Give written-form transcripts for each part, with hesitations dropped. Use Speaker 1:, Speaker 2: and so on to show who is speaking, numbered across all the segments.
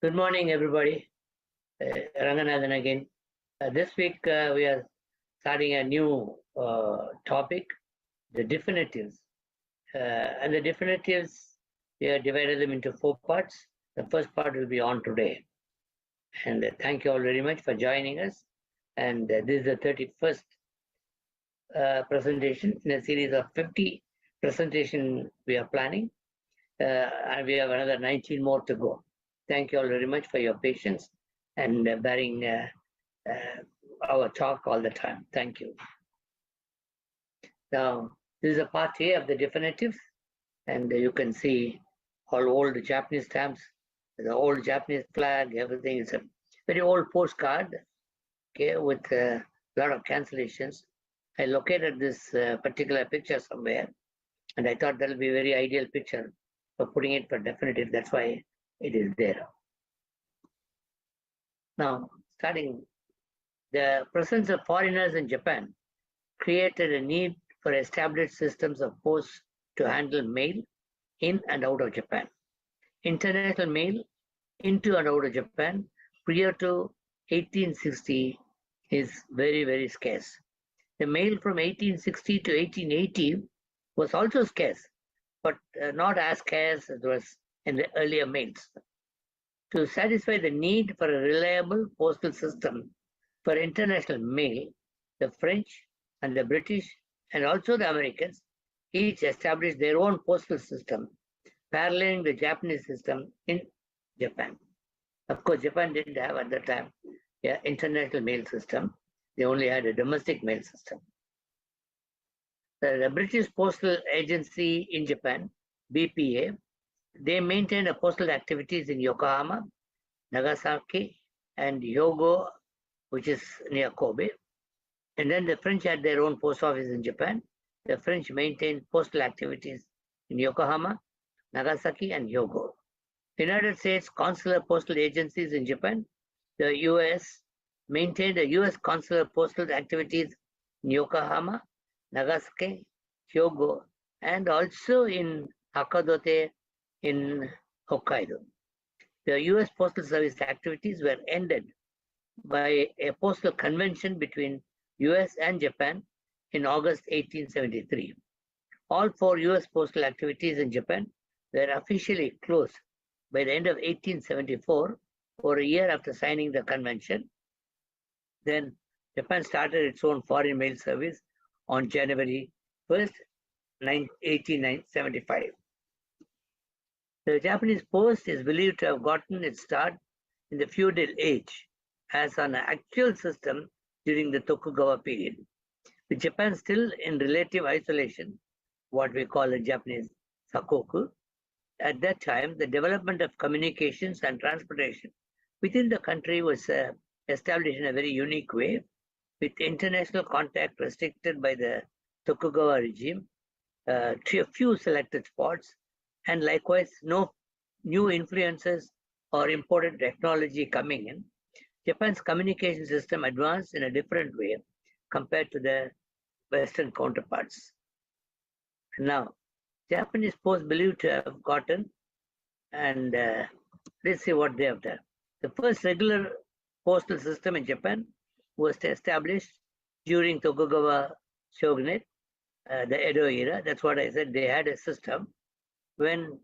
Speaker 1: Good morning, everybody. Ranganathan again. This week we are starting a new topic, the definitives. And the definitives, we have divided them into 4 parts. The first part will be on today. And thank you all very much for joining us. And this is the 31st presentation in a series of 50 presentation we are planning. And we have another 19 more to go. Thank you all very much for your patience and bearing our talk all the time. Thank you. Now, this is a part A of the definitives, and you can see all old Japanese stamps, the old Japanese flag, everything. It's a very old postcard, okay, with a lot of cancellations. I located this particular picture somewhere, and I thought that'll be a very ideal picture for putting it for definitive. That's why it is there. Now, starting, the presence of foreigners in Japan created a need for established systems of post to handle mail in and out of Japan. International mail into and out of Japan prior to 1860 is very, very scarce. The mail from 1860 to 1880 was also scarce, but not as scarce as was in the earlier mails. To satisfy the need for a reliable postal system for international mail, the French and the British and also the Americans each established their own postal system, paralleling the Japanese system in Japan. Of course, Japan didn't have at that time an international mail system. They only had a domestic mail system. The British Postal Agency in Japan, BPA, they maintained postal activities in Yokohama, Nagasaki, and Hyogo, which is near Kobe. And then the French had their own post office in Japan. The French maintained postal activities in Yokohama, Nagasaki, and Hyogo. United States consular postal agencies in Japan, the US maintained the US consular postal activities in Yokohama, Nagasaki, Hyogo, and also in Hakodate in Hokkaido. The US Postal Service activities were ended by a postal convention between US and Japan in August 1873. All 4 US postal activities in Japan were officially closed by the end of 1874, or a year after signing the convention. Then Japan started its own foreign mail service on January 1st, 1875. The Japanese post is believed to have gotten its start in the feudal age as an actual system during the Tokugawa period. With Japan still in relative isolation, what we call in Japanese sakoku, at that time, the development of communications and transportation within the country was established in a very unique way, with international contact restricted by the Tokugawa regime to a few selected spots, and likewise no new influences or imported technology coming in. Japan's communication system advanced in a different way compared to the Western counterparts. Now, Japanese post believed to have gotten, and let's see what they have done. The first regular postal system in Japan was established during Tokugawa shogunate, the Edo era. That's what I said, they had a system when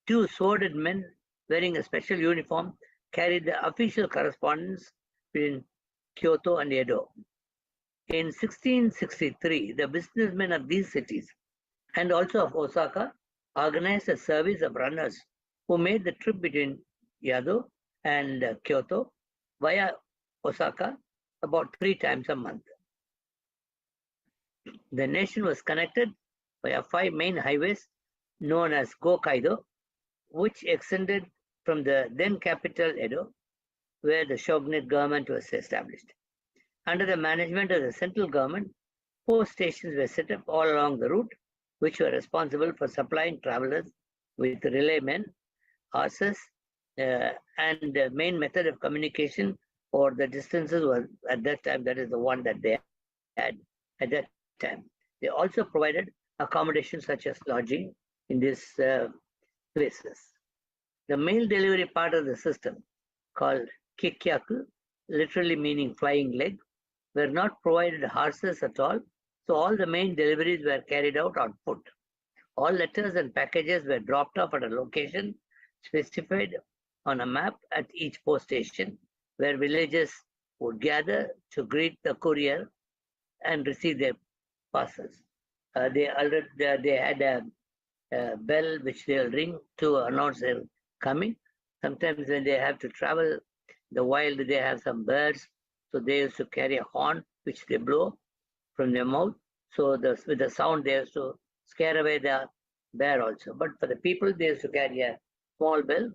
Speaker 1: 2 sworded men wearing a special uniform carried the official correspondence between Kyoto and Edo. In 1663, the businessmen of these cities and also of Osaka organized a service of runners who made the trip between Yado and Kyoto via Osaka about 3 times a month. The nation was connected via 5 main highways known as Gokaido, which extended from the then capital Edo, where the shogunate government was established. Under the management of the central government, post stations were set up all along the route, which were responsible for supplying travelers with relay men, horses, and the main method of communication or the distances was at that time, that is the one that they had at that time. They also provided accommodation such as lodging in these places. The mail delivery part of the system called Kikyaku, literally meaning flying leg, were not provided horses at all, so all the main deliveries were carried out on foot. All letters and packages were dropped off at a location specified on a map at each post station, where villagers would gather to greet the courier and receive their parcels. They had a bell which they'll ring to announce their coming. Sometimes when they have to travel the wild, they have some birds, so they used to carry a horn which they blow from their mouth. So with the sound, they used to scare away the bear also. But for the people, they used to carry a small bell,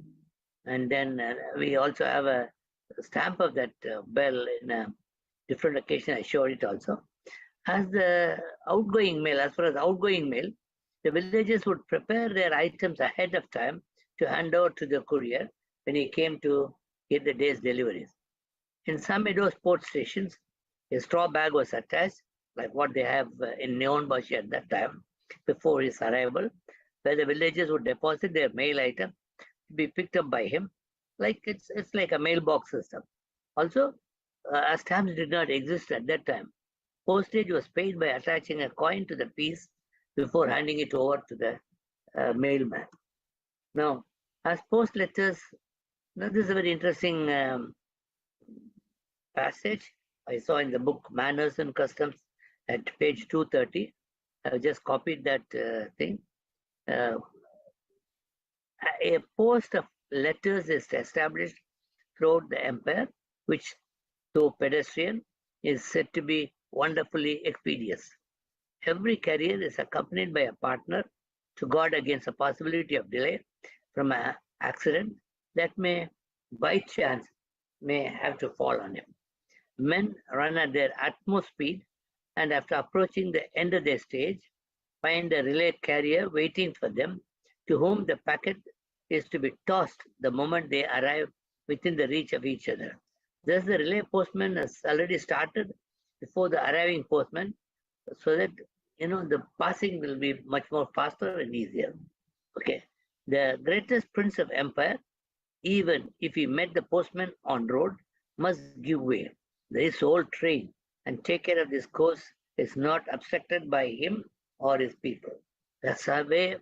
Speaker 1: and then we also have a stamp of that bell in a different occasion. I showed it also. As the outgoing mail, as far as outgoing mail, the villagers would prepare their items ahead of time to hand over to the courier when he came to get the day's deliveries. In some Edo port stations, a straw bag was attached, like what they have in Nihonbashi at that time, before his arrival, where the villagers would deposit their mail item to be picked up by him, like it's like a mailbox system. Also, as stamps did not exist at that time, postage was paid by attaching a coin to the piece before handing it over to the mailman. Now, as post letters, now this is a very interesting passage I saw in the book Manners and Customs at page 230. I just copied that thing. A post of letters is established throughout the empire, which, though pedestrian, is said to be wonderfully expeditious. Every carrier is accompanied by a partner to guard against the possibility of delay from an accident that may, by chance, may have to fall on him. Men run at their utmost speed, and after approaching the end of their stage, find a relay carrier waiting for them, to whom the packet is to be tossed the moment they arrive within the reach of each other. Thus, the relay postman has already started before the arriving postman, so that the passing will be much more faster and easier. Okay, the greatest prince of empire, even if he met the postman on road, must give way. His whole train and take care of this course is not obstructed by him or his people. That's the way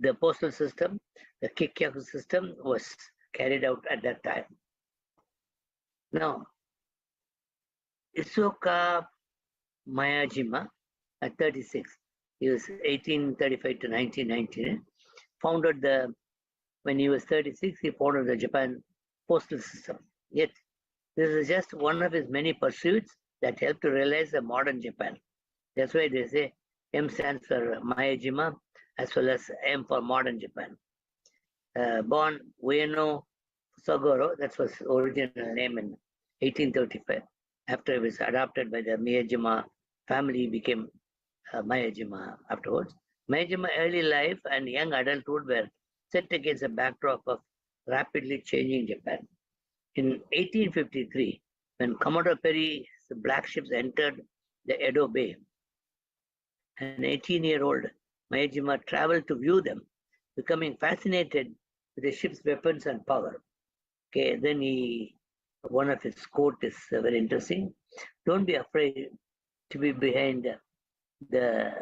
Speaker 1: the postal system, the Kikyaku system, was carried out at that time. Now, Isoka Miyajima, at 36, he was 1835 to 1919, when he was 36, he founded the Japan postal system. Yet, this is just one of his many pursuits that helped to realize the modern Japan. That's why they say M stands for Miyajima as well as M for modern Japan. Born Ueno Sogoro, that was his original name in 1835. After he was adopted by the Miyajima family, he became Miyajima afterwards. Miyajima's early life and young adulthood were set against a backdrop of rapidly changing Japan. In 1853, when Commodore Perry's black ships entered the Edo Bay, an 18-year-old Miyajima traveled to view them, becoming fascinated with the ship's weapons and power. Okay, then one of his quote is very interesting. Don't be afraid to be behind the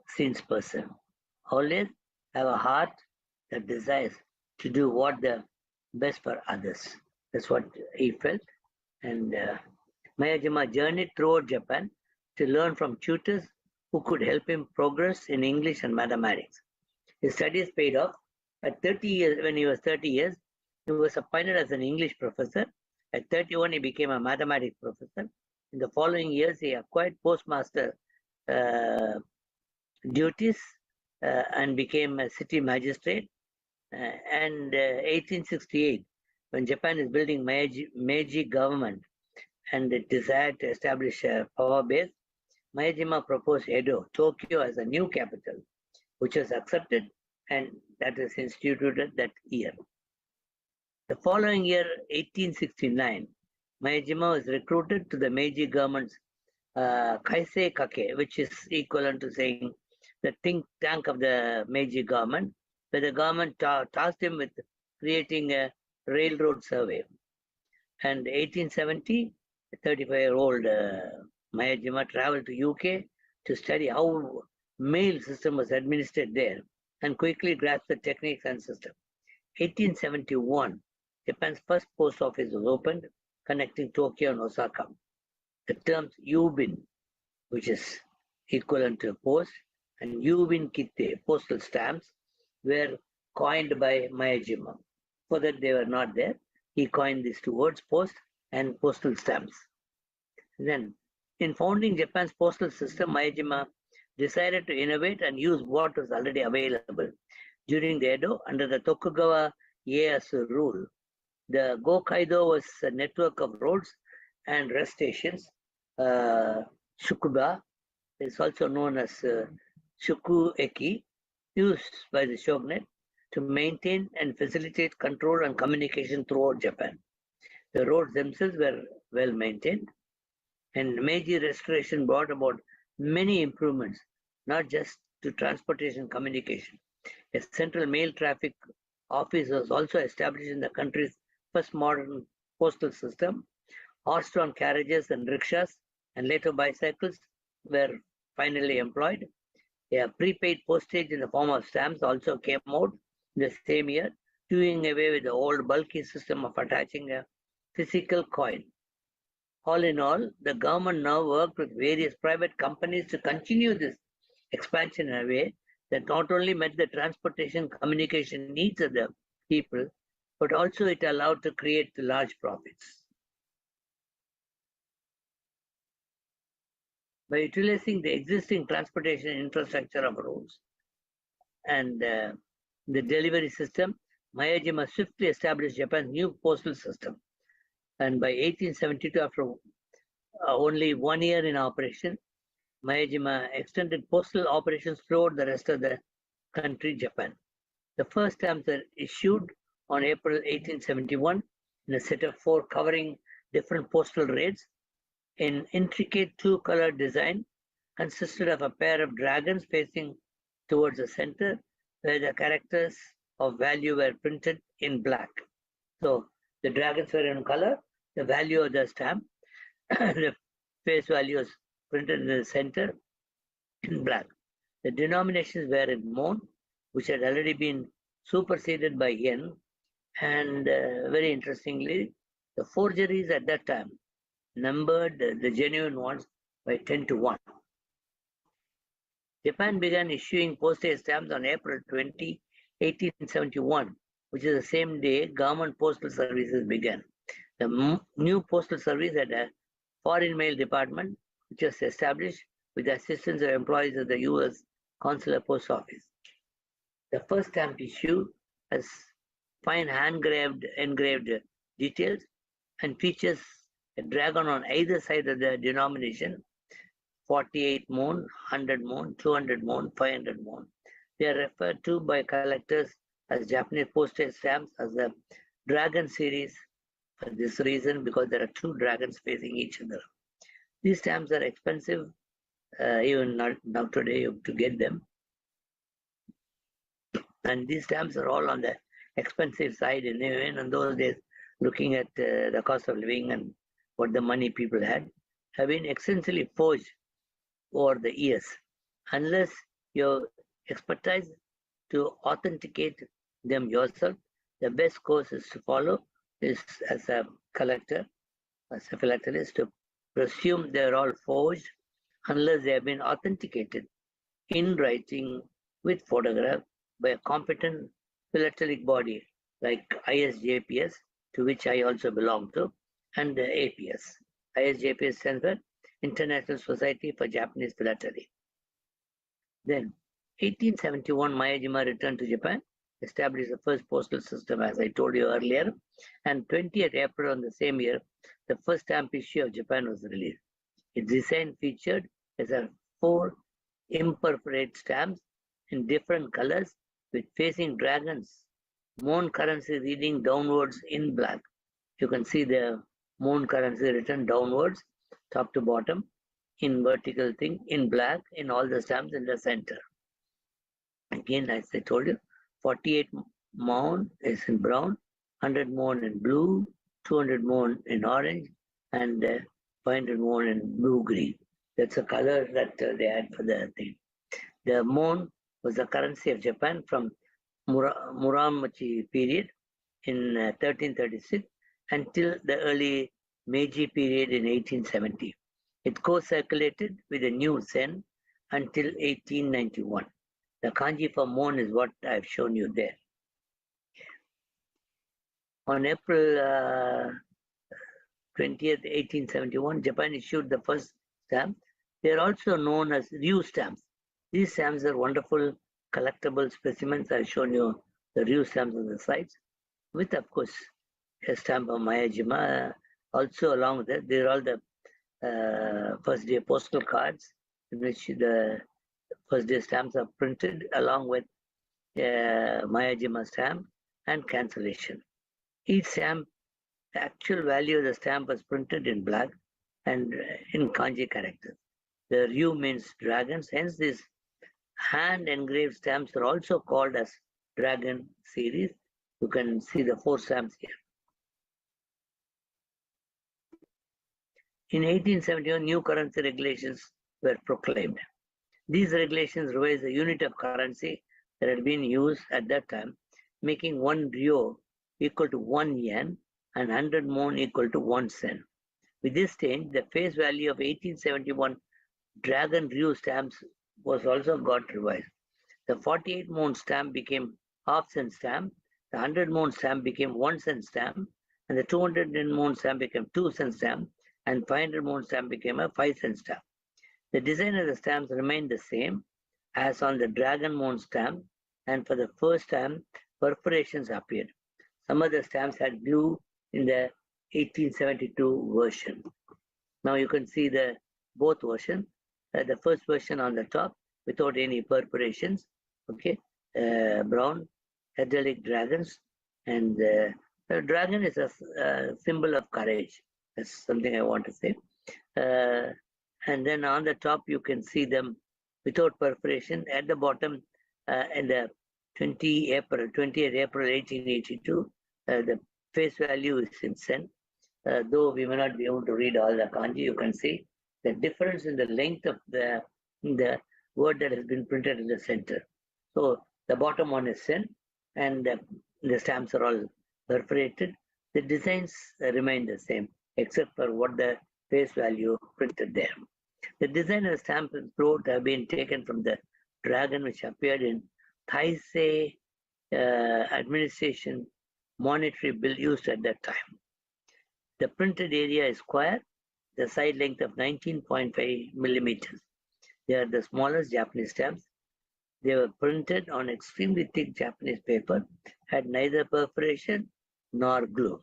Speaker 1: scenes person. Always have a heart that desires to do what the best for others. That's what he felt. And Miyajima journeyed throughout Japan to learn from tutors who could help him progress in English and mathematics. His studies paid off. At 30 years, when he was 30 years, he was appointed as an English professor. At 31, he became a mathematics professor. In the following years, he acquired postmaster duties and became a city magistrate. And 1868, when Japan is building Meiji government and it desired to establish a power base, Miyajima proposed Edo, Tokyo, as a new capital, which was accepted, and that was instituted that year. The following year, 1869, Miyajima was recruited to the Meiji government's Kaisei Kake, which is equivalent to saying the think tank of the Meiji government, where the government tasked him with creating a Railroad Survey. And 1870, a 35-year-old Mayajima traveled to UK to study how mail system was administered there and quickly grasped the techniques and system. 1871, Japan's first post office was opened, connecting Tokyo and Osaka. The terms YUBIN, which is equivalent to post, and YUBIN Kitte, postal stamps, were coined by Mayajima. For that they were not there, he coined these two words, post and postal stamps. Then, in founding Japan's postal system, Mayajima decided to innovate and use what was already available. During the Edo, under the Tokugawa Ieyasu rule, the Gokaido was a network of roads and rest stations. Shukuba is also known as Shukueki, used by the shogunate to maintain and facilitate control and communication throughout Japan. The roads themselves were well maintained, and Meiji Restoration brought about many improvements, not just to transportation communication. A central mail traffic office was also established in the country's first modern postal system. Horse-drawn carriages and rickshaws and later bicycles were finally employed. A prepaid postage in the form of stamps also came out the same year, doing away with the old bulky system of attaching a physical coin. All in all, the government now worked with various private companies to continue this expansion in a way that not only met the transportation communication needs of the people, but also it allowed to create large profits. By utilizing the existing transportation infrastructure of roads and the delivery system, Mayajima swiftly established Japan's new postal system. And by 1872, after only 1 year in operation, Mayajima extended postal operations throughout the rest of the country, Japan. The first stamps were issued on April 1871 in a set of 4 covering different postal rates. An intricate 2-color design consisted of a pair of dragons facing towards the center, where the characters of value were printed in black. So the dragons were in color, the value of the stamp, the face value is printed in the center in black. The denominations were in mon, which had already been superseded by yen, and very interestingly, the forgeries at that time numbered the genuine ones by 10 to 1. Japan began issuing postage stamps on April 20, 1871, which is the same day government postal services began. The new postal service had a foreign mail department, which was established with the assistance of employees of the U.S. Consular Post Office. The first stamp issue has fine engraved details and features a dragon on either side of the denomination, 48 mon, 100 mon, 200 mon, 500 mon. They are referred to by collectors as Japanese postage stamps as the dragon series for this reason, because there are 2 dragons facing each other. These stamps are expensive, even now today to get them. And these stamps are all on the expensive side, and even in those days, looking at the cost of living and what the money people had, have been extensively forged over the years. Unless you expertise to authenticate them yourself, the best course is to follow is as a collector, as a philatelist, to presume they're all forged unless they have been authenticated in writing with photograph by a competent philatelic body like ISJPS, to which I also belong to, and the APS. ISJPS stands for International Society for Japanese Philately. Then, 1871, Mayajima returned to Japan, established the first postal system, as I told you earlier, and 20th April on the same year, the first stamp issue of Japan was released. Its design featured as a 4 imperforate stamps in different colors with facing dragons, mon currency reading downwards in black. You can see the mon currency written downwards, top to bottom, in vertical thing, in black, in all the stamps in the center. Again, as I told you, 48 mon is in brown, 100 won in blue, 200 won in orange, and 500 won in blue-green. That's the color that they had for the thing. The won was the currency of Japan from Muromachi period in 1336 until the early Meiji period in 1870. It co-circulated with the new sen until 1891. The kanji for mon is what I've shown you there. On April 20th, 1871, Japan issued the first stamp. They are also known as Ryu stamps. These stamps are wonderful collectible specimens. I've shown you the Ryu stamps on the sides, with, of course, a stamp of Miyajima. Also, along with that, they're all the first day postal cards in which the first day stamps are printed along with Miyajima stamp and cancellation. Each stamp, the actual value of the stamp was printed in black and in kanji characters. The Ryu means dragons, hence these hand engraved stamps are also called as dragon series. You can see the 4 stamps here. In 1871, new currency regulations were proclaimed. These regulations revised the unit of currency that had been used at that time, making 1 ryo equal to 1 yen and 100 mon equal to 1 sen. With this change, the face value of 1871 dragon ryu stamps was also got revised. The 48 mon stamp became half cent stamp, the 100 mon stamp became 1 cent stamp, and the 200 mon stamp became 2 cent stamp, and 500 mon stamp became a 5 cent stamp. The design of the stamps remained the same as on the dragon mon stamp, and for the first time, perforations appeared. Some of the stamps had glue in the 1872 version. Now you can see the both versions. The first version on the top without any perforations, okay, brown heraldic dragons, and the dragon is a symbol of courage. That's something I want to say. And then on the top you can see them without perforation. At the bottom, in the 20th April 1882, the face value is in sen. Though we may not be able to read all the kanji, you can see the difference in the length of the word that has been printed in the center. So the bottom one is sen, and the stamps are all perforated. The designs remain the same, except for what the face value printed there. The design of the stamp and throat have been taken from the dragon which appeared in Taisei administration monetary bill used at that time. The printed area is square, the side length of 19.5 millimeters. They are the smallest Japanese stamps. They were printed on extremely thick Japanese paper, had neither perforation nor glue.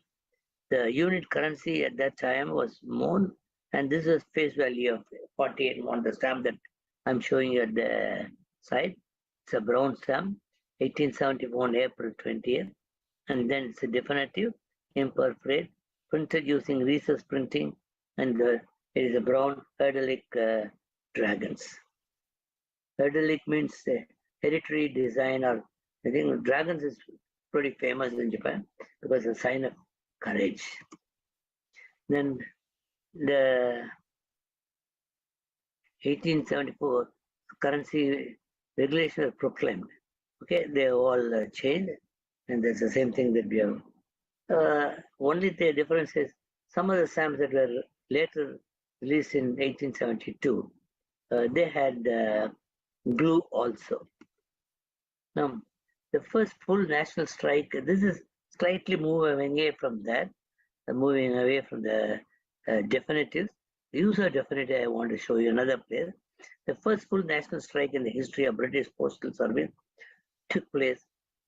Speaker 1: The unit currency at that time was mon, and this is face value of 48 mon, the stamp that I'm showing you at the side. It's a brown stamp, 1871 April 20th, and then it's a definitive, imperforate, printed using recess printing, and it is a brown heraldic dragons. Heraldic means hereditary design, or I think dragons is pretty famous in Japan because it's a sign of courage. Then the 1874 currency regulation was proclaimed. Okay, they all changed, and that's the same thing that we have. Only the difference is some of the stamps that were later released in 1872, they had glue also. Now, the first full national strike, this is slightly moving away from that, moving away from the definitives. The use of definitive, I want to show you another place. The first full national strike in the history of British Postal Service took place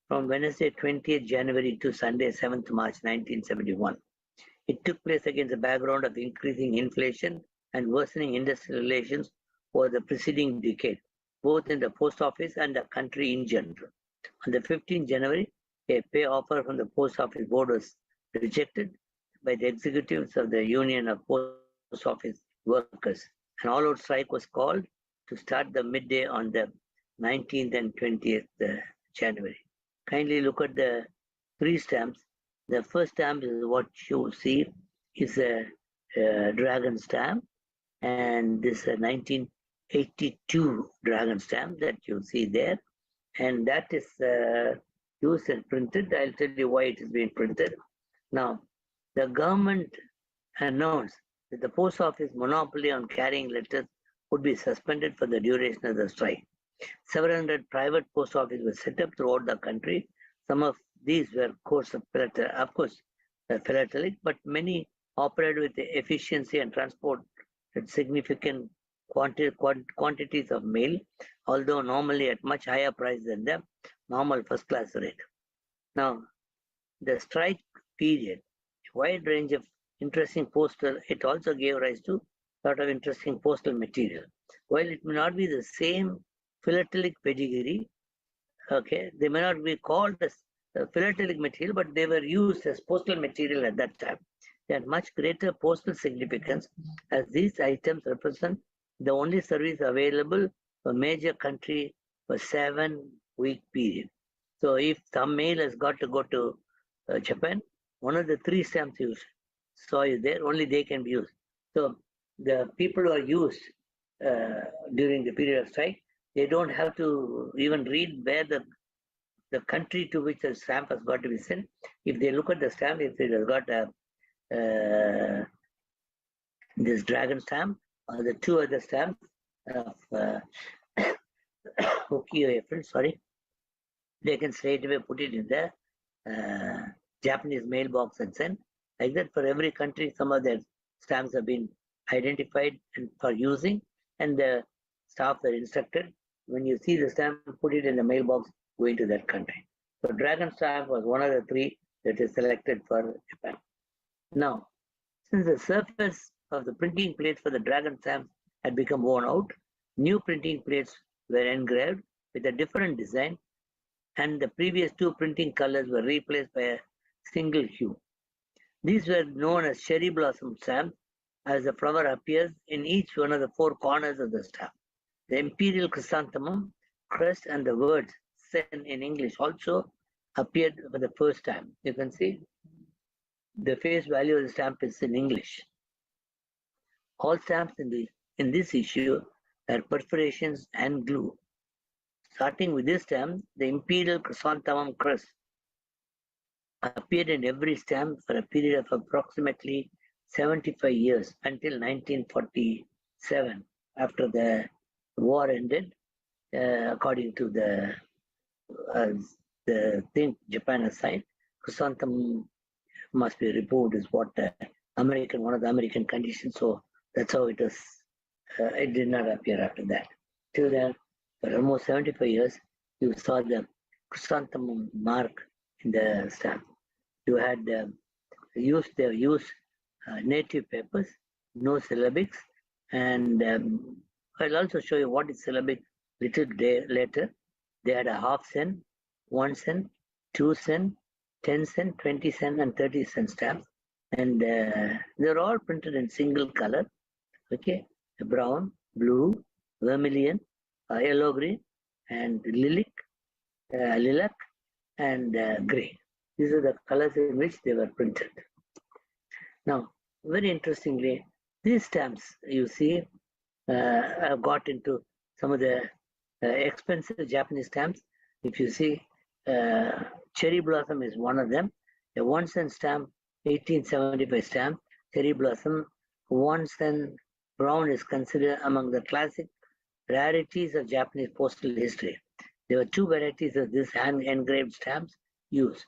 Speaker 1: from Wednesday 20th January to Sunday 7th March 1971. It took place against the background of increasing inflation and worsening industrial relations over the preceding decade, both in the post office and the country in general. On the 15th January, a pay offer from the post office board was rejected by the executives of the Union of Post Office Workers. An all-out strike was called to start the midday on the 19th and 20th January. Kindly look at the 3 stamps. The first stamp is what you see is a dragon stamp, and this is a 1982 dragon stamp that you see there, and that is used and printed. I'll tell you why it is being printed. Now, the government announced that the post office monopoly on carrying letters would be suspended for the duration of the strike. Several hundred private post offices were set up throughout the country. Some of these were of course, philatelic, but many operated with the efficiency and transport at significant quantities of mail, although normally at much higher price than the normal first class rate. Now, the strike period, a wide range of interesting postal, it also gave rise to a lot of interesting postal material. While it may not be the same philatelic pedigree, okay, they may not be called as philatelic material, but they were used as postal material at that time. They had much greater postal significance as these items represent the only service available for major country for 7-week period. So if some mail has got to go to Japan, one of the 3 stamps you saw is there, only they can be used. So the people who are used during the period of strike, they don't have to even read where the country to which the stamp has got to be sent. If they look at the stamp, if it has got this dragon stamp or the 2 other stamps of Hokkien, sorry, they can straight away put it in the Japanese mailbox and send. Like that, for every country, some of their stamps have been identified and for using, and the staff are instructed, when you see the stamp, put it in the mailbox going to that country. So dragon stamp was one of the 3 that is selected for Japan. Now, since the surface of the printing plates for the dragon stamp had become worn out, new printing plates were engraved with a different design, and the previous 2 printing colors were replaced by a single hue. These were known as cherry blossom stamps, as the flower appears in each one of the 4 corners of the stamp. The imperial chrysanthemum, crest, and the words "sen" in English also appeared for the first time. You can see the face value of the stamp is in English. All stamps in this issue are perforations and glue. Starting with this stamp, the imperial chrysanthemum crest appeared in every stamp for a period of approximately 75 years until 1947, after the war ended. According to the thing Japan has signed, chrysanthemum must be removed is what one of the American conditions. So that's how it was. It did not appear after that. Till then, for almost 75 years, you saw the chrysanthemum mark in the stamp. You had used native papers, no syllabics, and I'll also show you what is syllabic little later. They had a half cent, 1 cent, 2 cent, 10 cent, 20 cent, and 30 cent stamps, and they're all printed in single color. Okay, brown, blue, vermilion, yellow green, and lilac, and gray. These are the colors in which they were printed. Now, very interestingly, these stamps you see have got into some of the expensive Japanese stamps. If you see, cherry blossom is one of them. A 1 cent stamp, 1875 stamp, cherry blossom, 1 cent brown is considered among the classic rarities of Japanese postal history. There were 2 varieties of this hand engraved stamps used.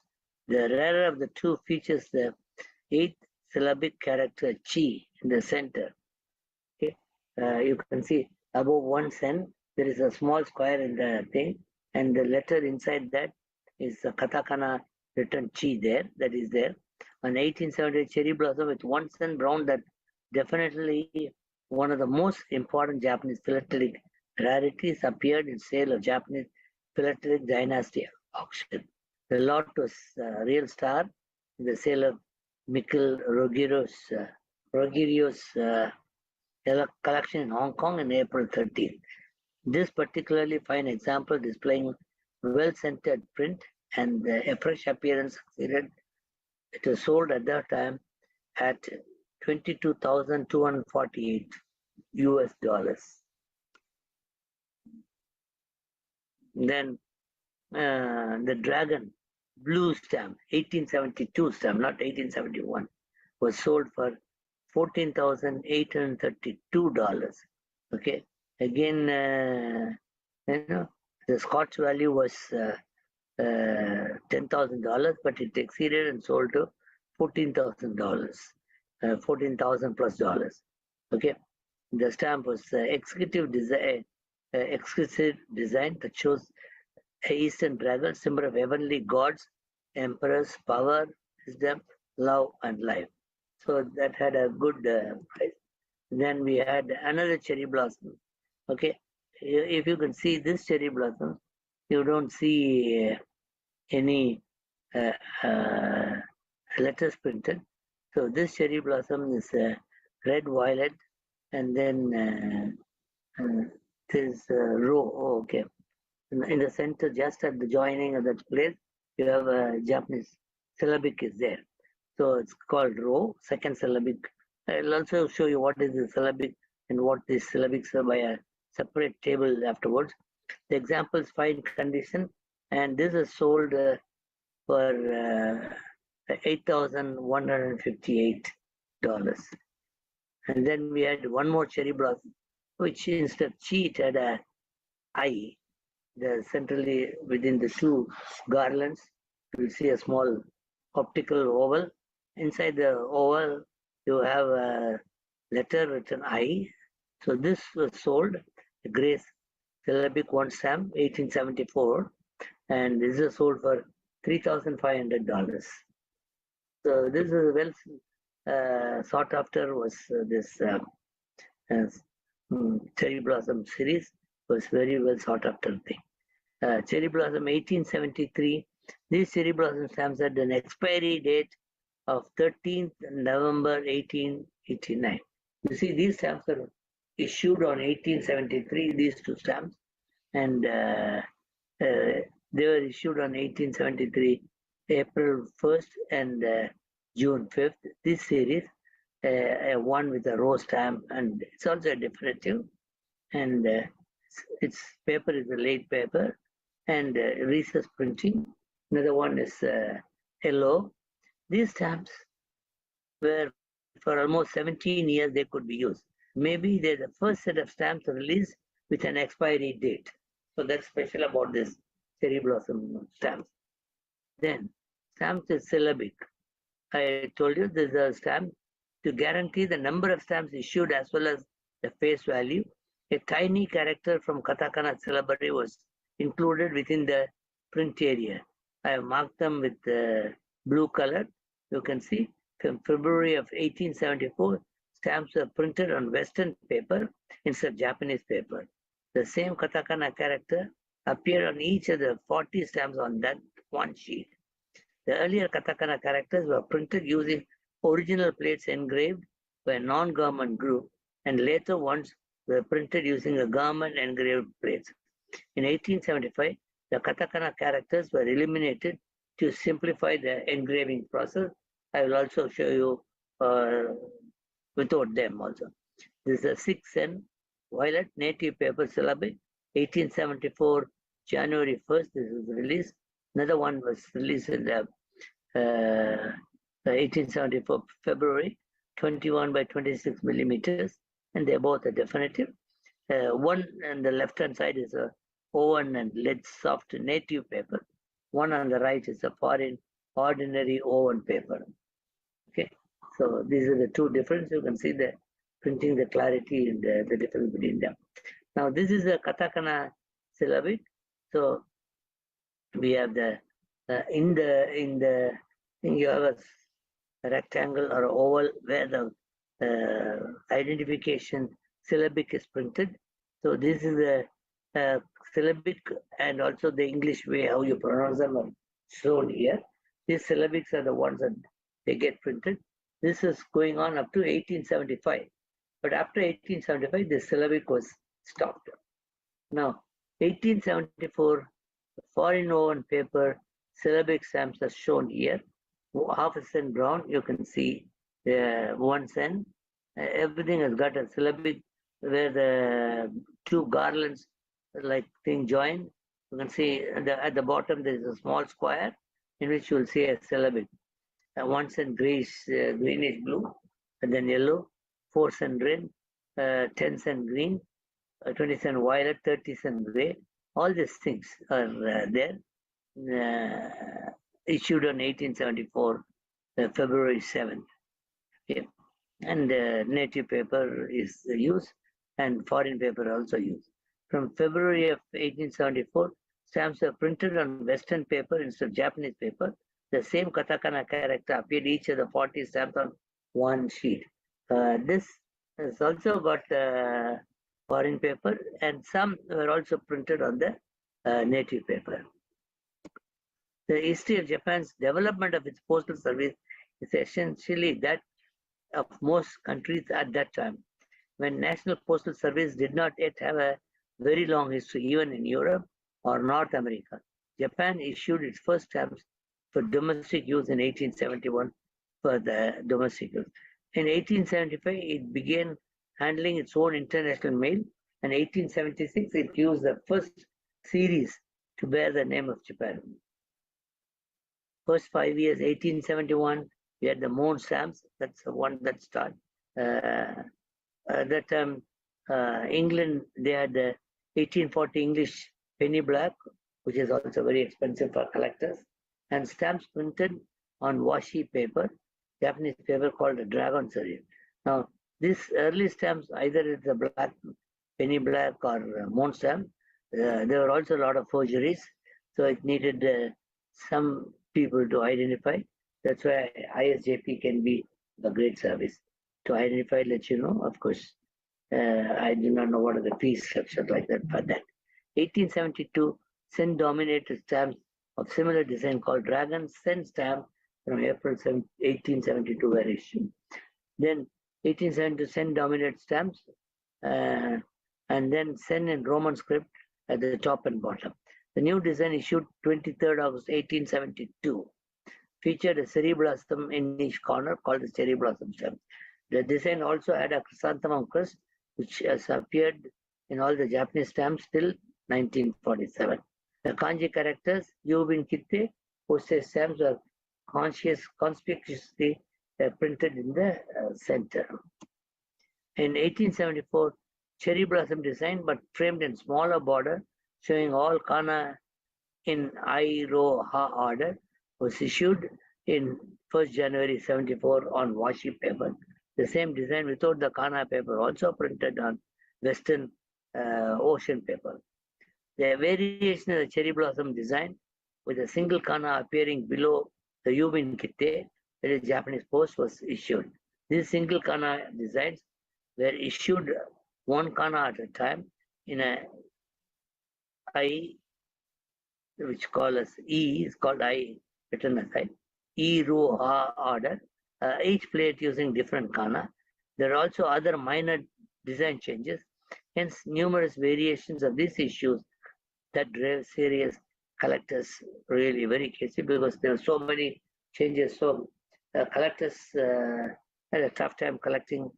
Speaker 1: The rarer of the 2 features the 8th syllabic character chi in the center. Okay, you can see above 1 cent there is a small square in the thing, and the letter inside that is a katakana written chi there. That is there. An 1878 cherry blossom with 1 cent brown, that definitely one of the most important Japanese philatelic rarities, appeared in sale of Japanese philatelic dynasty auction. The lot was a real star in the sale of Mikhail Rogirio's collection in Hong Kong in April 13. This particularly fine example displaying well-centered print and a fresh appearance succeeded It was sold at that time at 22,248 US dollars. Then the Dragon Blue stamp, 1872 stamp, not 1871, was sold for $14,832. Okay, again, the Scotch value was $10,000, but it exceeded and sold to $14,000, 14,000 plus dollars. Okay, the stamp was exquisite design that shows a Eastern dragon, symbol of heavenly gods, emperors, power, wisdom, love, and life. So that had a good price. Then we had another cherry blossom. Okay, if you can see this cherry blossom, you don't see any letters printed. So this cherry blossom is red, violet, and then this row. Oh, okay. In the center, just at the joining of that place, you have a Japanese syllabic is there. So it's called row, second syllabic. I'll also show you what is the syllabic and what these syllabics are by a separate table afterwards. The example is fine condition, and this is sold for $8,158. And then we had one more cherry blossom, which instead of cheat had a eye. The centrally within the two garlands, you will see a small optical oval. Inside the oval, you have a letter written I. So this was sold, the Grace Syllabic one stamp, 1874, and this is sold for $3,500. So this is well sought after. Was this cherry blossom series was very well sought after thing. Cherry blossom 1873. These cherry blossom stamps had an expiry date of 13th November 1889. You see, these stamps are issued on 1873, these two stamps, and they were issued on 1873, April 1st and June 5th. This series, one with a row stamp, and it's also a definitive, and its paper is a late paper, and recess printing. Another one is yellow. These stamps were for almost 17 years they could be used. Maybe they're the first set of stamps released with an expiry date. So that's special about this cherry blossom stamps. Then stamps is syllabic. I told you this is a stamp to guarantee the number of stamps issued as well as the face value. A tiny character from katakana syllabary was included within the print area. I have marked them with blue color. You can see from February of 1874, stamps were printed on Western paper instead of Japanese paper. The same katakana character appeared on each of the 40 stamps on that one sheet. The earlier katakana characters were printed using original plates engraved by a non-government group, and later ones were printed using a government engraved plates. In 1875, the katakana characters were eliminated to simplify the engraving process. I will also show you without them also. This is a 6N violet native paper syllabic, 1874, January 1st, this was released. Another one was released in the 1874 February, 21 by 26 millimeters, and they're both a definitive. One on the left-hand side is a oven and lead soft native paper. One on the right is a foreign ordinary oven paper. Okay, so these are the two differences. You can see the printing, the clarity, and the difference between them. Now this is a katakana syllabic. So we have the you have a rectangle or oval where the identification syllabic is printed. So this is a syllabic, and also the English way how you pronounce them are shown here. These syllabics are the ones that they get printed. This is going on up to 1875. But after 1875, the syllabic was stopped. Now, 1874, foreign oven paper syllabic stamps are shown here. half a cent brown, you can see 1 cent. Everything has got a syllabic where the two garlands like thing join. You can see at the bottom there is a small square in which you will see a syllabic. 1 cent greenish blue, and then yellow, 4 cent red, 10 cent green, 20 cent violet, 30 cent gray. All these things are there. Issued on 1874, February 7th. Okay. And native paper is used, and foreign paper also used. From February of 1874, stamps were printed on Western paper instead of Japanese paper. The same katakana character appeared each of the 40 stamps on one sheet. This has also got foreign paper, and some were also printed on the native paper. The history of Japan's development of its postal service is essentially that of most countries at that time, when National Postal Service did not yet have a very long history, even in Europe or North America. Japan issued its first stamps for domestic use in 1871 for the domestic use. In 1875, it began handling its own international mail, and 1876, it used the first series to bear the name of Japan. First 5 years, 1871, we had the Moon stamps. That's the one that started. That time, England, they had the 1840 English penny black, which is also very expensive for collectors, and stamps printed on washi paper, Japanese paper called a dragon series. Now, these early stamps, either it's a black, penny black, or Moon stamp, there were also a lot of forgeries, so it needed some people to identify. That's why ISJP can be a great service to identify, let you know. Of course, I do not know what are the fee structures like that for that. 1872, Sen dominated stamps of similar design called Dragon Sen stamp from April 1872 were issued. Then 1872, Sen dominated stamps, and then Sen in Roman script at the top and bottom. The new design issued 23rd August 1872 featured a cherry blossom in each corner called the cherry blossom stamp. The design also had a chrysanthemum crest, which has appeared in all the Japanese stamps till 1947. The kanji characters, Yubin Kitte, postage stamps are conspicuously printed in the center. In 1874, cherry blossom design, but framed in smaller border, showing all kana in I-Ro-Ha order, was issued in 1st January 74 on washi paper. The same design without the kana paper also printed on Western ocean paper. The variation of the cherry blossom design with a single kana appearing below the Yubin Kitte, that is Japanese post, was issued. These single kana designs were issued one kana at a time in a I, which call as E, is called I written aside, I-Ro-Ha order, each plate using different kana. There are also other minor design changes, hence numerous variations of these issues that drive serious collectors really very crazy because there are so many changes. So collectors had a tough time collecting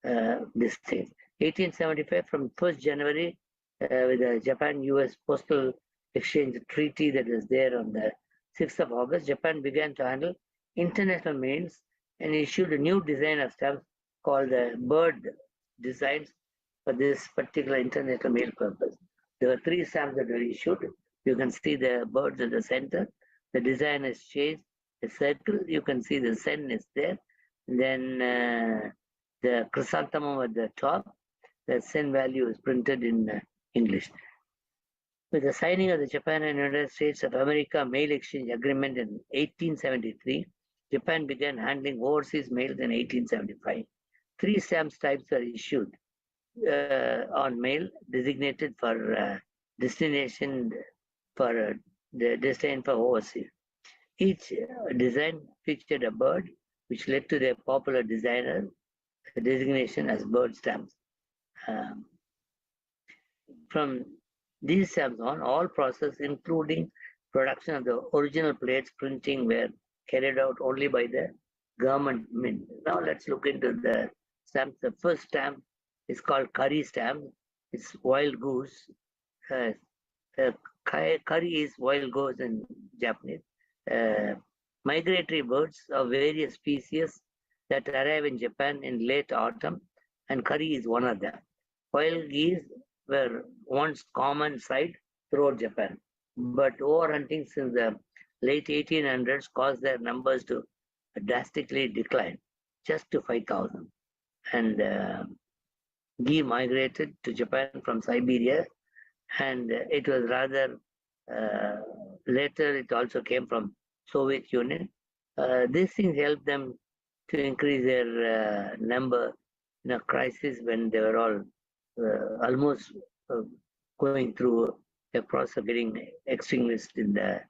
Speaker 1: this thing. 1875, from 1st January, with the Japan-US Postal Exchange Treaty that was there on the 6th of August, Japan began to handle international mails and issued a new design of stamps called the bird designs for this particular international mail purpose. There were 3 stamps that were issued. You can see the birds at the center. The design has changed. The circle, you can see the sun is there. Then the chrysanthemum at the top. The sun value is printed in English. With the signing of the Japan and United States of America Mail Exchange Agreement in 1873, Japan began handling overseas mails in 1875. 3 stamp types were issued on mail designated for destination for the destination for overseas. Each design featured a bird, which led to their popular designer designation as bird stamps. From these stamps on, all process, including production of the original plates, printing, were carried out only by the government mint. Now let's look into the stamps. The first stamp is called KARI stamp. It's wild goose. Uh, uh, Kari is wild goose in Japanese. Uh, Migratory birds of various species that arrive in Japan in late autumn, and Kari is one of them. Wild geese were once common sight throughout Japan, but overhunting since the late 1800s caused their numbers to drastically decline, just to 5,000. And geese migrated to Japan from Siberia, and it was rather later it also came from Soviet Union. These things helped them to increase their number in a crisis when they were all almost going through a process of getting extinguished in their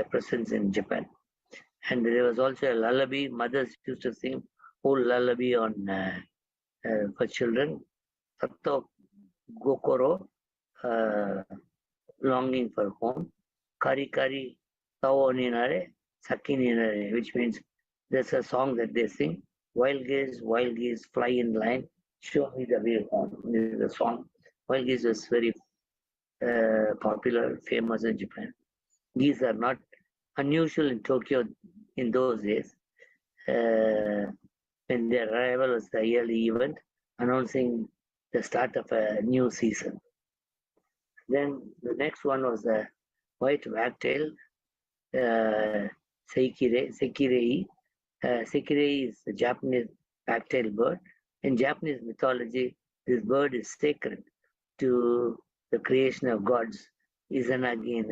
Speaker 1: presence in Japan. And there was also a lullaby. Mothers used to sing whole lullaby on for children. Sato Gokoro, longing for home. Kari Kari Tao Ninare, Saki Ninare, which means there's a song that they sing. Wild geese fly in line, show me the way home. This is a song. Wild geese was very popular, famous in Japan. Geese are not unusual in Tokyo in those days. When their arrival was the yearly event announcing the start of a new season. Then the next one was the white wagtail, Sekirei. Sekirei is the Japanese wagtail bird. In Japanese mythology, this bird is sacred to the creation of gods Izanagi and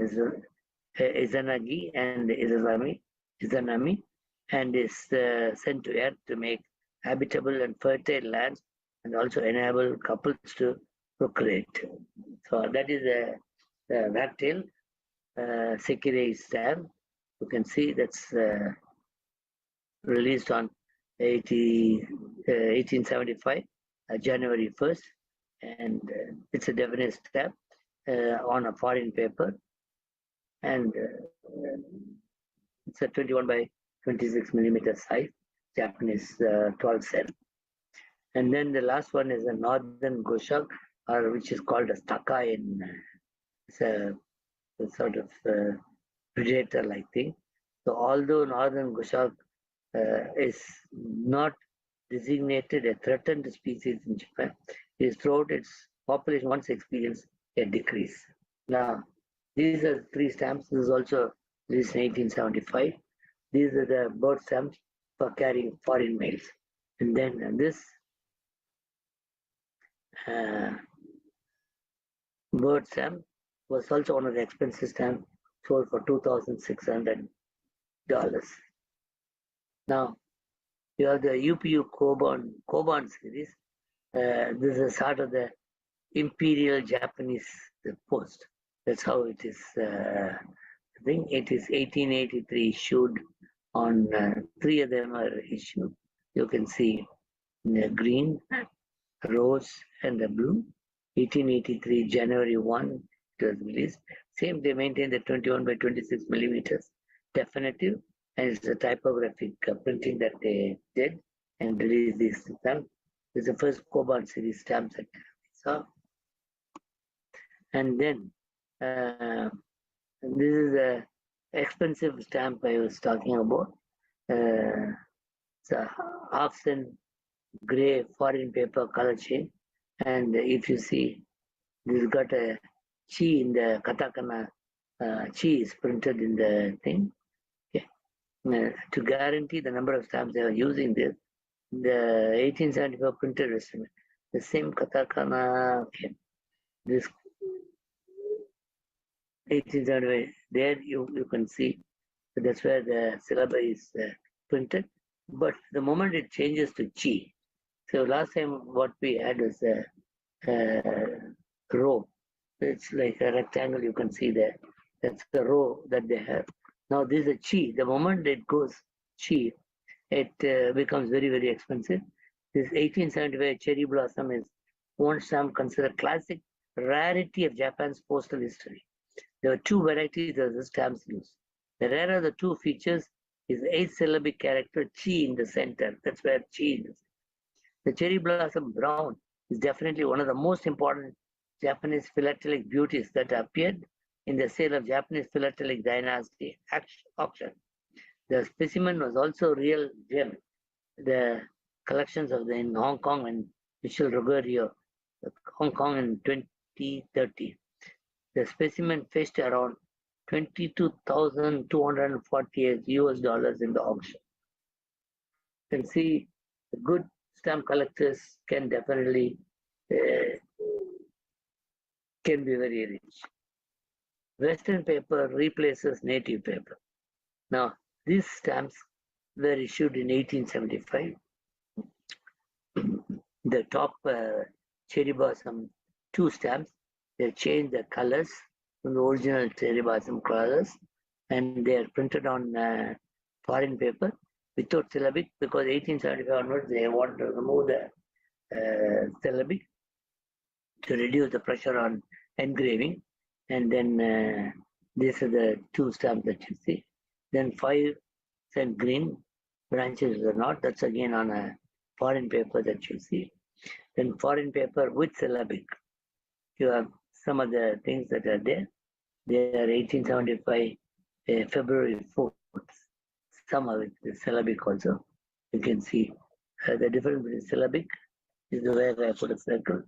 Speaker 1: Izanami, and is sent to earth to make habitable and fertile lands and also enable couples to procreate. So that is the wagtail Sekirei stamp. You can see that's released on 1875, January 1st, and it's a Japanese stamp on a foreign paper, and it's a 21 by 26 millimeter size, Japanese 12 cent. And then the last one is a northern goshawk, or which is called a staka in it's a sort of predator-like thing. So although northern goshawk is not designated a threatened species in Japan, is throughout its population once experienced a decrease. Now, these are three stamps. This is also released in 1875. These are the bird stamps for carrying foreign mails. And then this bird stamp was also one of the expensive stamps, sold for $2,600. Now, you have the UPU KOBAN series. This is sort of the Imperial Japanese Post. That's how it is. I think it is 1883 issued on three of them are issued. You can see the green, rose, and the blue. 1883 January 1 it was released. Same, they maintain the 21 by 26 millimeters definitive, and it's a typographic printing that they did and released this stamp. It's the first KOBAN series stamp that we saw. And then this is a expensive stamp I was talking about. It's a half-cent gray foreign paper color chain, and if you see, this got a chi in the katakana. Chi is printed in the thing. Okay. To guarantee the number of stamps they were using this, the 1874 printed estimate, the same katakana. Okay. This 1875. There you can see that's where the syllabus is printed. But the moment it changes to chi, so last time what we had was a row. It's like a rectangle, you can see there. That's the row that they have. Now this is a chi. The moment it goes chi, it becomes very, very expensive. This 1875 cherry blossom is one stamp considered classic rarity of Japan's postal history. There were two varieties of the stamps used. The rarer the two features, is the 8-syllabic character chi in the center. That's where chi is. The cherry blossom brown is definitely one of the most important Japanese philatelic beauties that appeared in the sale of Japanese philatelic dynasty auction. The specimen was also real gem. The collections of the in Hong Kong and Michel Rogerio, Hong Kong in 2030. The specimen fetched around 22,248 US dollars in the auction. You can see the good stamp collectors can definitely can be very rich. Western paper replaces native paper. Now, these stamps were issued in 1875. The top cherry blossom 2 stamps, they changed the colors from the original cherry blossom colors, and they are printed on foreign paper without syllabic, because 1875 onwards they want to remove the syllabic to reduce the pressure on engraving. And then these are the 2 stamps that you see. Then 5 cent green branches are not. That's again on a foreign paper that you see. Then foreign paper with syllabic. You have some of the things that are there. They are 1875 February 4th. Some of it is syllabic also. You can see the difference between syllabic is the way I put a circle,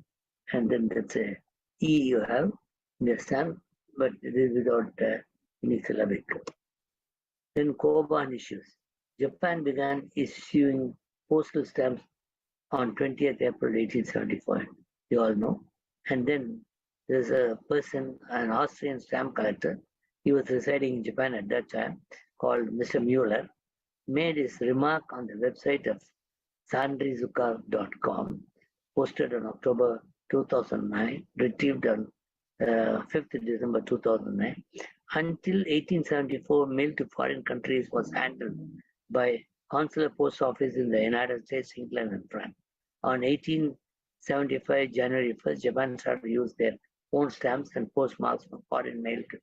Speaker 1: and then that's a E you have in the stamp, but it is without any syllabic. Then Koban issues. Japan began issuing postal stamps on 20th April 1875. You all know. And then there's a person, an Austrian stamp collector. He was residing in Japan at that time, called Mr. Mueller, made his remark on the website of sandrizuka.com, posted on October 2009, retrieved on 5th December 2009. Until 1874, mail to foreign countries was handled by consular post office in the United States, England, and France. On 1875, January 1st, Japan started to use their own stamps and postmarks for foreign mail to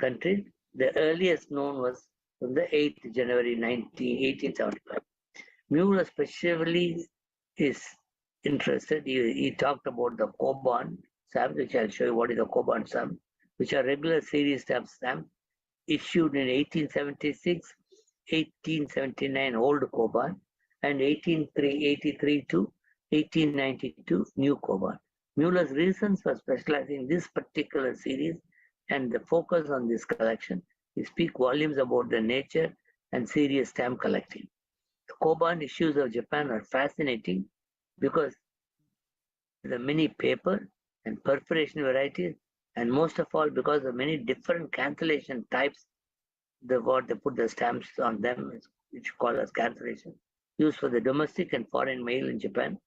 Speaker 1: countries. The earliest known was from the 8th January 1875. Mueller especially is interested. He talked about the Koban stamp, which I'll show you what is a Koban stamp, which are regular series stamps issued in 1876, 1879 old Koban, and 1883 to 1892 new Koban. Mueller's reasons for specializing this particular series and the focus on this collection speak volumes about the nature and serious stamp collecting. The Koban issues of Japan are fascinating because the many paper and perforation varieties, and most of all because of many different cancellation types, what they put the stamps on them, which you call as cancellation, used for the domestic and foreign mail in Japan,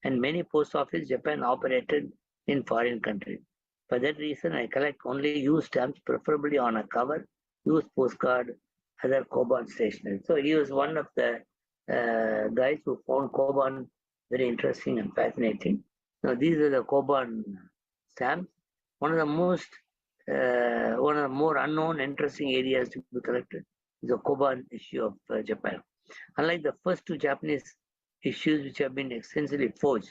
Speaker 1: and many post office Japan operated in foreign countries. For that reason, I collect only used stamps, preferably on a cover, used postcard, other Koban stationery. So he was one of the guys who found Koban very interesting and fascinating. Now these are the Koban stamps. One of the more unknown, interesting areas to be collected is the Koban issue of Japan. Unlike the first 2 Japanese issues, which have been extensively forged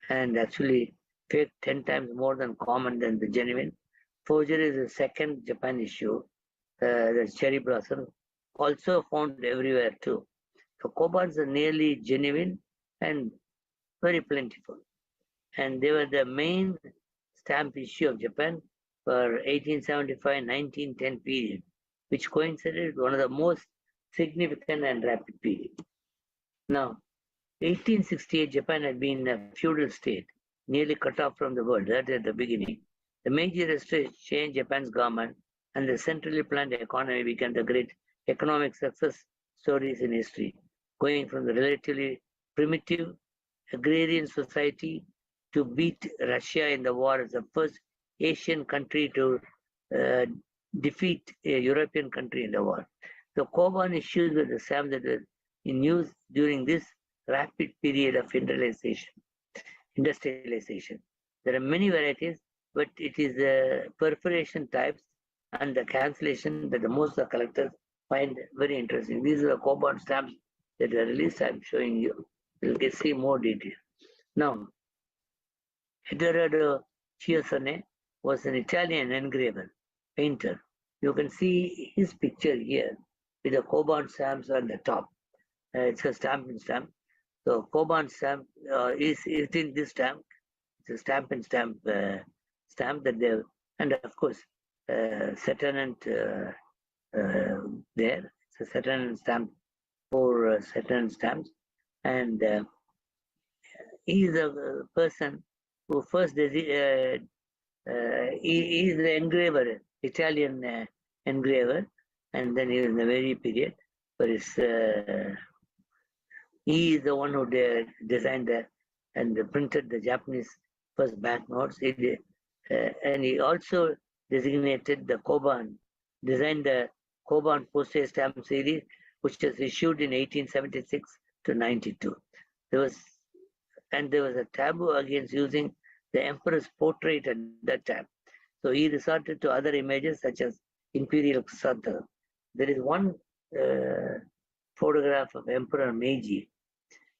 Speaker 1: and actually faked 10 times more than common than the genuine, forgery is the second Japan issue, the cherry blossom, also found everywhere too. So Kobans are nearly genuine and very plentiful. And they were the main stamp issue of Japan for 1875-1910 period, which coincided with one of the most significant and rapid periods. Now, 1868, Japan had been a feudal state, nearly cut off from the world. That at the beginning. The major restrictions changed Japan's government, and the centrally planned economy became the great economic success stories in history, going from the relatively primitive agrarian society to beat Russia in the war as the first Asian country to defeat a European country in the war. The Koban issues were the same that were in use during this rapid period of industrialization. There are many varieties, but it is the perforation types and the cancellation that the most of the collectors find very interesting. These are the Koban stamps that are released. I'm showing you. You'll get see more detail. Now, Edoardo Chiosone was an Italian engraver, painter. You can see his picture here with the Koban stamps on the top. It's a stamp and stamp. So Koban stamp is in this stamp. It's a stamp and stamp stamp that they and of course Saturn and there. It's a Saturn stamp for Saturn stamps, and he is a person who first he is the engraver, Italian engraver, and then he was in the very period. But he is the one who designed and printed the Japanese first banknotes. And he also designated the Koban, designed the Koban postage stamp series, which was issued in 1876 to 92. There was a taboo against using the emperor's portrait at that time. So he resorted to other images such as imperial Santa. There is one photograph of Emperor Meiji.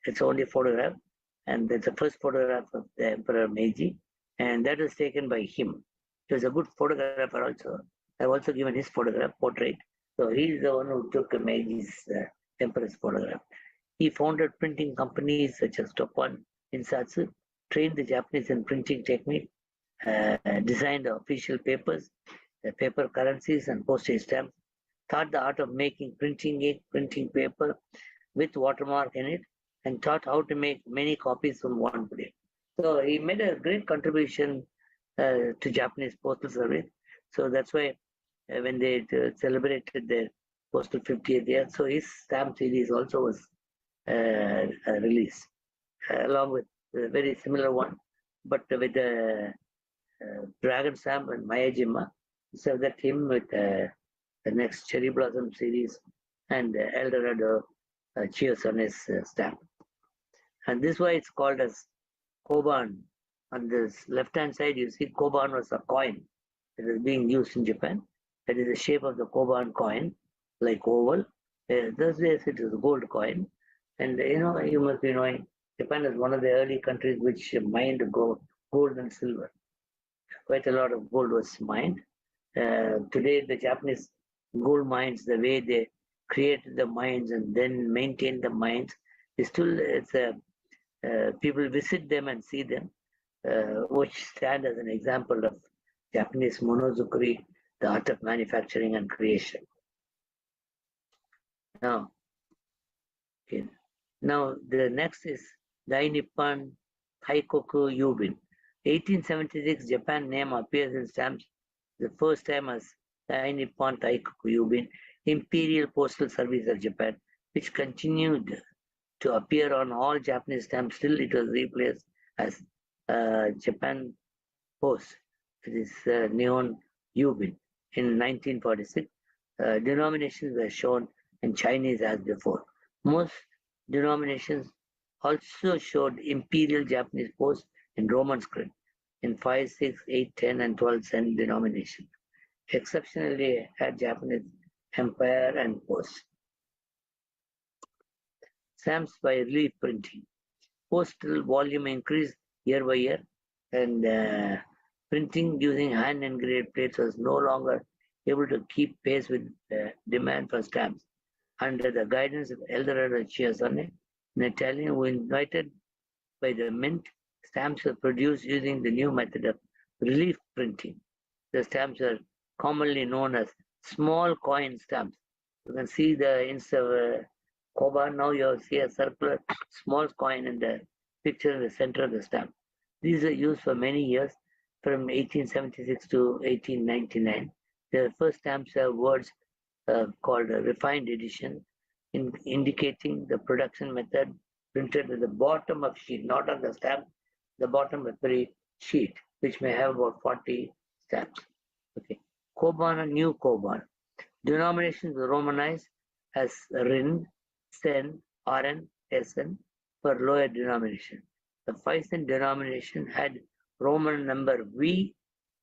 Speaker 1: It's only a photograph, and that's the first photograph of the Emperor Meiji, and that was taken by him. He was a good photographer also. I've also given his photograph, portrait. So he's the one who took Meiji's Emperor's photograph. He founded printing companies such as Toppan Insatsu, trained the Japanese in printing technique, designed the official papers, paper currencies, and postage stamps, taught the art of making printing ink, printing paper with watermark in it, and taught how to make many copies from one plate. So he made a great contribution to Japanese postal service. So that's why when they celebrated their postal 50th year, so his stamp series also was released, along with a very similar one, but with the Dragon Stamp and Mayajima. So that him with the next Cherry Blossom series and Eldorado Chiosone's stamp. And this is why it's called as Koban. On this left-hand side, you see Koban was a coin that is being used in Japan. That is the shape of the Koban coin, like oval. Those days it is a gold coin. And you must be knowing, Japan is one of the early countries which mined gold and silver. Quite a lot of gold was mined. Today, the Japanese gold mines, the way they created the mines and then maintained the mines, people visit them and see them, which stand as an example of Japanese monozukuri, the art of manufacturing and creation. Now, the next is Dai Nippon TEIKOKU YUBIN. 1876, Japan name appears in stamps the first time as Dai Nippon TEIKOKU YUBIN, Imperial Postal Service of Japan, which continued to appear on all Japanese stamps. Still, it was replaced as Japan Post. It is Nihon Yubin in 1946. Denominations were shown in Chinese as before. Most denominations also showed Imperial Japanese Post in Roman script in 5, 6, 8, 10, and 12 cent denomination. Exceptionally had Japanese Empire and Post. Stamps by relief printing. Postal volume increased year by year, and printing using hand engraved plates was no longer able to keep pace with the demand for stamps. Under the guidance of Eldorado Chiosone, an Italian who invited by the mint, stamps were produced using the new method of relief printing. The stamps are commonly known as small coin stamps. You can see the instead of Koban, now you see a circular small coin in the picture in the center of the stamp. These are used for many years, from 1876 to 1899. The first stamps have words called a refined edition, indicating the production method printed at the bottom of sheet, not on the stamp, the bottom of every sheet, which may have about 40 stamps. Okay, Koban and New Koban. Denominations were romanized as RIN, SEN, RN, SN for lower denomination. The 5 cent denomination had Roman number V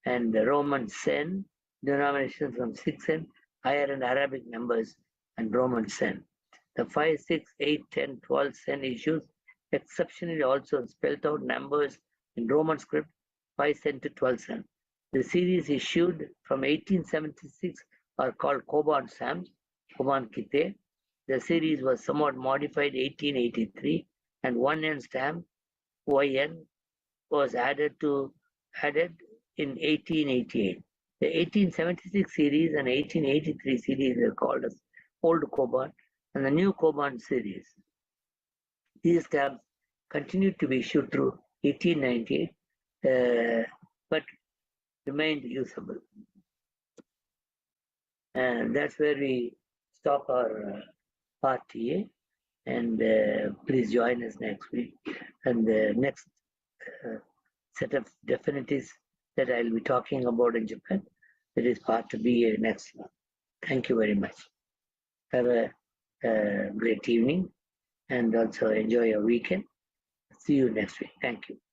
Speaker 1: and the Roman SEN denominations from 6 cent, higher and Arabic numbers and Roman sen. The 5, 6, 8, 10, 12 sen issues exceptionally also spelled out numbers in Roman script 5 sen to 12 sen. The series issued from 1876 are called Koban Sams, Koban Kite. The series was somewhat modified 1883 and 1N stamp YN was added in 1888. The 1876 series and 1883 series are called as Old Koban and the New Koban series. These stamps continued to be issued through 1898, but remained usable. And that's where we stop our part TA. And please join us next week. And the next set of definitives that I'll be talking about in Japan, that is part B next month. Thank you very much. Have a great evening and also enjoy your weekend. See you next week. Thank you.